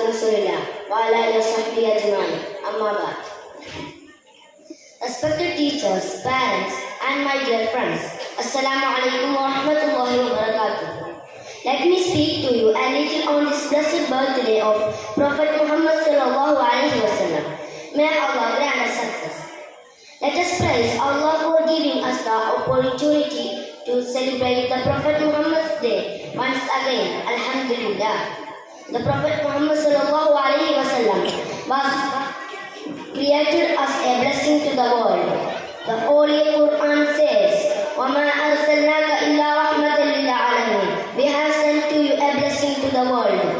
Rasulillah wa ala alihi wa sahbihi ajma'in. Amma ba'd. Respected teachers, parents, and my dear friends, Assalamu alaikum wa rahmatullahi wa barakatuh. Let me speak to you a little on this blessed birthday of Prophet Muhammad sallallahu alaihi wasallam. May Allah grant us success. Let us praise Allah for giving us the opportunity to celebrate the Prophet Muhammad's day once again. Alhamdulillah. The Prophet Muhammad sallallahu alaihi wasallam was created as a blessing to the world. The Holy Quran says, وَمَا أَرْسَلْنَاكَ إِلَّا رَحْمَةً لِلْعَالَمِينَ. We have sent to you a blessing to the world.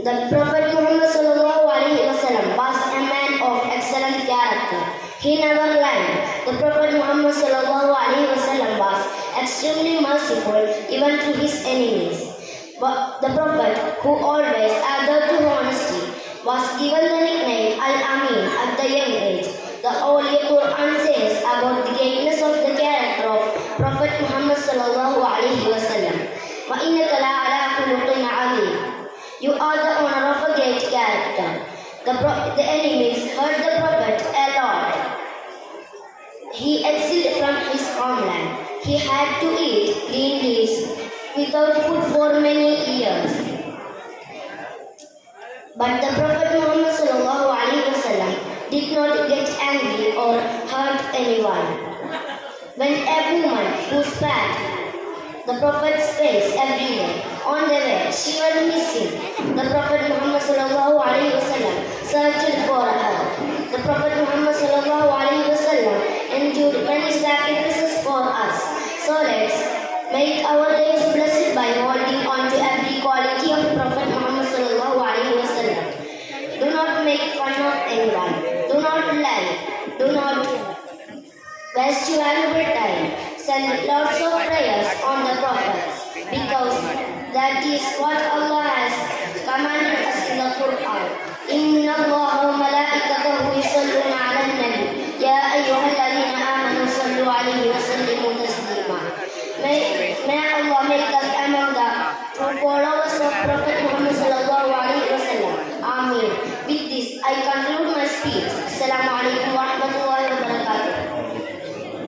The Prophet Muhammad sallallahu alaihi wasallam was a man of excellent character. He never lied. The Prophet Muhammad sallallahu alaihi wasallam was extremely merciful even to his enemies. But the Prophet, who always adhered to honesty, was given the nickname Al-Amin at the young age. The Holy Quran says about the greatness of the character of Prophet Muhammad sallallahu alaihi wasallam, وَإِنَّكَ لَعَلَىٰ خُلُقٍ عَظِيمٍ. You are the owner of a great character. The enemies hurt the Prophet a lot. He exiled from his homeland. He had to eat green leaves without food for many years. But the Prophet Muhammad sallallahu alaihi wasallam did not get angry or hurt anyone. When a woman who spat the Prophet's face every day on the way, she was missing. The Prophet Muhammad sallallahu alaihi wasallam searched for her. The Prophet Muhammad sallallahu alaihi wasallam endured many sacrifices for us. So let's make our days blessed by holding on to every quality of Prophet Muhammad sallallahu alaihi wasallam. Do not make fun of anyone. Do not lie. Do not waste your valuable time. Send lots of prayers on the prophets, because that is what Allah has commanded us in the Quran. Inna Allah wa malaikatahu yusalluna ala nabi ya ayyuhalladhina amanu sallu alayhi wa sallimu taslima. May Allah make us among the true followers of Prophet Muhammad sallallahu alaihi wasallam. Amin. With this, I conclude my speech. Assalamu alaikum wa